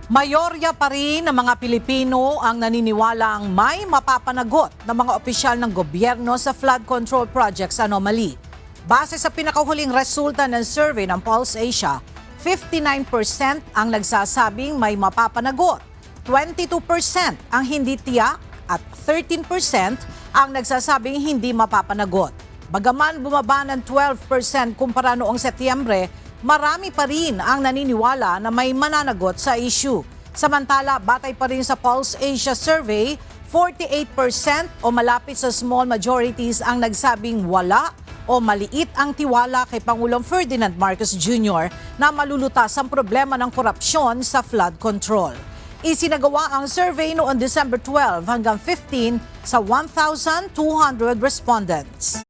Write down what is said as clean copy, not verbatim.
Mayorya pa rin ng mga Pilipino ang naniniwalang may mapapanagot ng mga opisyal ng gobyerno sa flood control projects anomaly. Base sa pinakahuling resulta ng survey ng Pulse Asia, 59% ang nagsasabing may mapapanagot, 22% ang hindi tiyak at 13% ang nagsasabing hindi mapapanagot. Bagaman bumaba ng 12% kumpara noong Setyembre, marami pa rin ang naniniwala na may mananagot sa issue. Samantala, batay pa rin sa Pulse Asia Survey, 48% o malapit sa small majorities ang nagsabing wala o maliit ang tiwala kay Pangulong Ferdinand Marcos Jr. na malulutas ang problema ng korupsyon sa flood control. Isinagawa ang survey noong December 12 hanggang 15 sa 1,200 respondents.